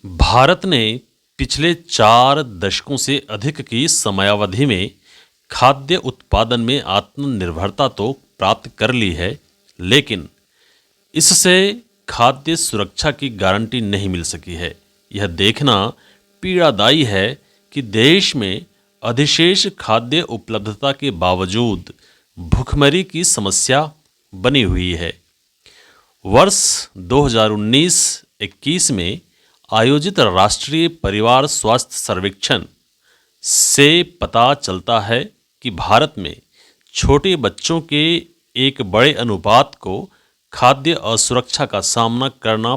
भारत ने पिछले 4 दशकों से अधिक की समयावधि में खाद्य उत्पादन में आत्मनिर्भरता तो प्राप्त कर ली है, लेकिन इससे खाद्य सुरक्षा की गारंटी नहीं मिल सकी है। यह देखना पीड़ादायी है कि देश में अधिशेष खाद्य उपलब्धता के बावजूद भुखमरी की समस्या बनी हुई है। वर्ष 2019-21 में आयोजित राष्ट्रीय परिवार स्वास्थ्य सर्वेक्षण से पता चलता है कि भारत में छोटे बच्चों के एक बड़े अनुपात को खाद्य असुरक्षा का सामना करना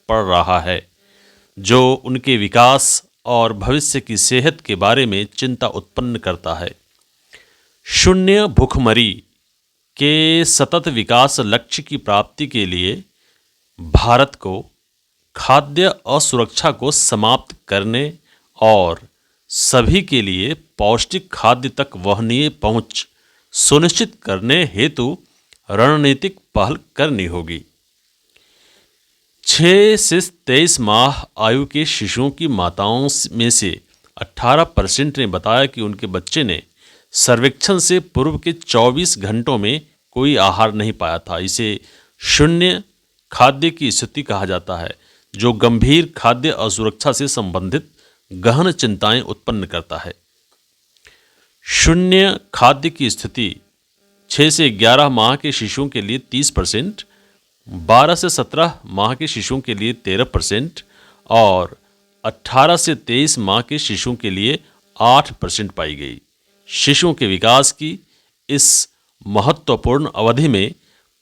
पड़ रहा है, जो उनके विकास और भविष्य की सेहत के बारे में चिंता उत्पन्न करता है। शून्य भुखमरी के सतत विकास लक्ष्य की प्राप्ति के लिए भारत को खाद्य असुरक्षा को समाप्त करने और सभी के लिए पौष्टिक खाद्य तक वहनीय पहुंच सुनिश्चित करने हेतु रणनीतिक पहल करनी होगी। 6 से 23 माह आयु के शिशुओं की माताओं में से 18% ने बताया कि उनके बच्चे ने सर्वेक्षण से पूर्व के 24 घंटों में कोई आहार नहीं पाया था। इसे शून्य खाद्य की स्थिति कहा जाता है, जो गंभीर खाद्य असुरक्षा से संबंधित गहन चिंताएं उत्पन्न करता है। शून्य खाद्य की स्थिति 6 से 11 माह के शिशुओं के लिए 30%, 12 से 17 माह के शिशुओं के लिए 13% और 18 से 23 माह के शिशुओं के लिए 8% पाई गई। शिशुओं के विकास की इस महत्वपूर्ण अवधि में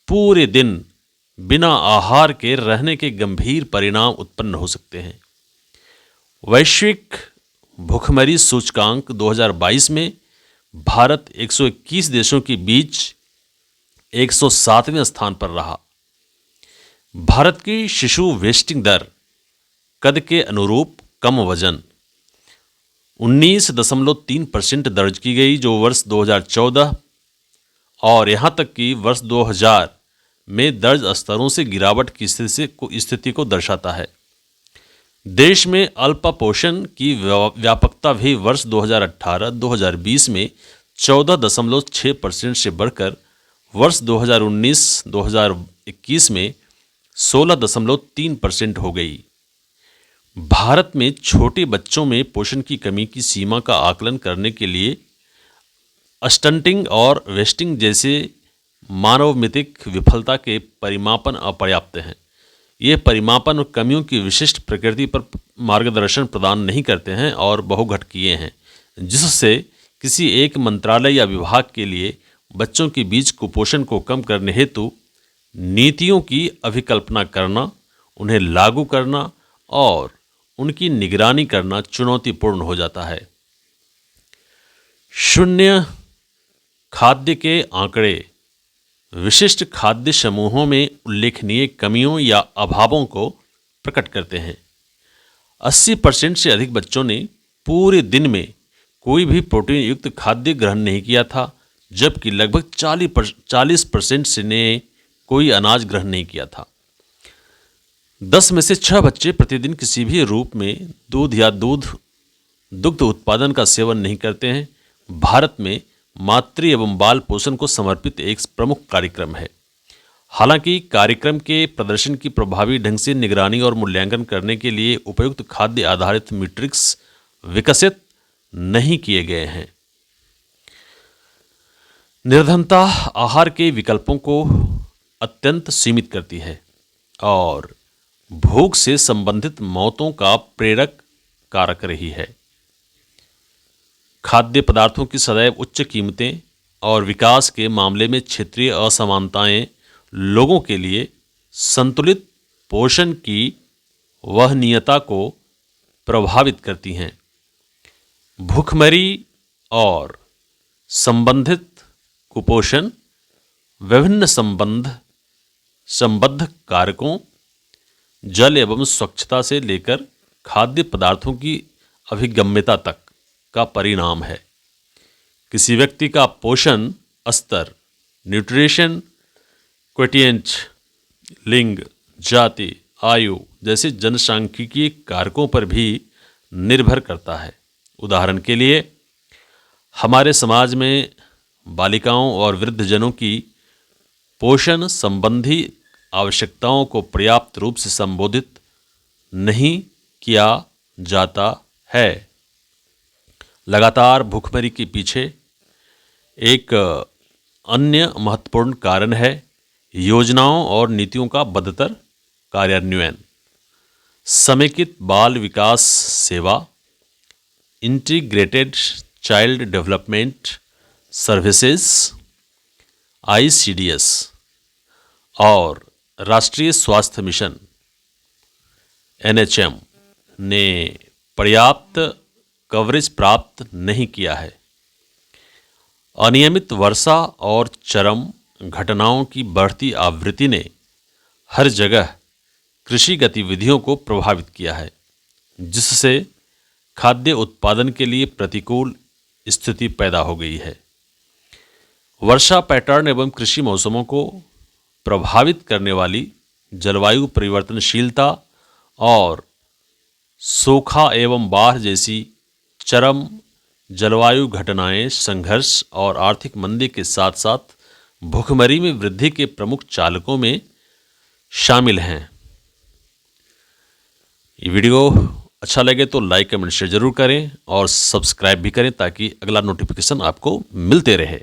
पूरे दिन बिना आहार के रहने के गंभीर परिणाम उत्पन्न हो सकते हैं। वैश्विक भुखमरी सूचकांक 2022 में भारत 121 देशों के बीच 107वें स्थान पर रहा। भारत की शिशु वेस्टिंग दर कद के अनुरूप कम वजन 19.3% दर्ज की गई, जो वर्ष 2014 और यहाँ तक कि वर्ष 2000 में दर्ज स्तरों से गिरावट की स्थिति को दर्शाता है। देश में अल्पपोषण की व्यापकता भी वर्ष 2018-2020 में 14.6% से बढ़कर वर्ष 2019-2021 में 16.3% हो गई। भारत में छोटे बच्चों में पोषण की कमी की सीमा का आकलन करने के लिए स्टंटिंग और वेस्टिंग जैसे मानवमितिक विफलता के परिमापन अपर्याप्त हैं। ये परिमापन कमियों की विशिष्ट प्रकृति पर मार्गदर्शन प्रदान नहीं करते हैं और बहुघटकीय हैं, जिससे किसी एक मंत्रालय या विभाग के लिए बच्चों के बीच कुपोषण को कम करने हेतु नीतियों की अभिकल्पना करना, उन्हें लागू करना और उनकी निगरानी करना चुनौतीपूर्ण हो जाता है। शून्य खाद्य के आंकड़े विशिष्ट खाद्य समूहों में उल्लेखनीय कमियों या अभावों को प्रकट करते हैं। 80% से अधिक बच्चों ने पूरे दिन में कोई भी प्रोटीन युक्त खाद्य ग्रहण नहीं किया था, जबकि लगभग 40% से ने कोई अनाज ग्रहण नहीं किया था। 10 में से 6 बच्चे प्रतिदिन किसी भी रूप में दूध या दुग्ध उत्पादन का सेवन नहीं करते हैं। भारत में मातृ एवं बाल पोषण को समर्पित एक प्रमुख कार्यक्रम है। हालांकि कार्यक्रम के प्रदर्शन की प्रभावी ढंग से निगरानी और मूल्यांकन करने के लिए उपयुक्त खाद्य आधारित मीट्रिक्स विकसित नहीं किए गए हैं। निर्धनता आहार के विकल्पों को अत्यंत सीमित करती है और भूख से संबंधित मौतों का प्रेरक कारक रही है। खाद्य पदार्थों की सदैव उच्च कीमतें और विकास के मामले में क्षेत्रीय असमानताएं लोगों के लिए संतुलित पोषण की वहनीयता को प्रभावित करती हैं। भूखमरी और संबंधित कुपोषण विभिन्न संबद्ध कारकों, जल एवं स्वच्छता से लेकर खाद्य पदार्थों की अभिगम्यता तक का परिणाम है। किसी व्यक्ति का पोषण स्तर न्यूट्रिशन क्वोटिएंट, लिंग, जाति, आयु, जैसे जनसांख्यिकीय कारकों पर भी निर्भर करता है। उदाहरण के लिए, हमारे समाज में बालिकाओं और वृद्धजनों की पोषण संबंधी आवश्यकताओं को पर्याप्त रूप से संबोधित नहीं किया जाता है। लगातार भूखमरी के पीछे एक अन्य महत्वपूर्ण कारण है योजनाओं और नीतियों का बदतर कार्यान्वयन। समेकित बाल विकास सेवा, integrated child development services (ICDS) और राष्ट्रीय स्वास्थ्य मिशन (NHM) ने पर्याप्त कवरेज प्राप्त नहीं किया है। अनियमित वर्षा और चरम घटनाओं की बढ़ती आवृत्ति ने हर जगह कृषि गतिविधियों को प्रभावित किया है, जिससे खाद्य उत्पादन के लिए प्रतिकूल स्थिति पैदा हो गई है। वर्षा पैटर्न एवं कृषि मौसमों को प्रभावित करने वाली जलवायु परिवर्तनशीलता और सूखा एवं बाढ़ जैसी चरम जलवायु घटनाएं संघर्ष और आर्थिक मंदी के साथ साथ भूखमरी में वृद्धि के प्रमुख चालकों में शामिल हैं। ये वीडियो अच्छा लगे तो लाइक कमेंट शेयर जरूर करें और सब्सक्राइब भी करें ताकि अगला नोटिफिकेशन आपको मिलते रहे।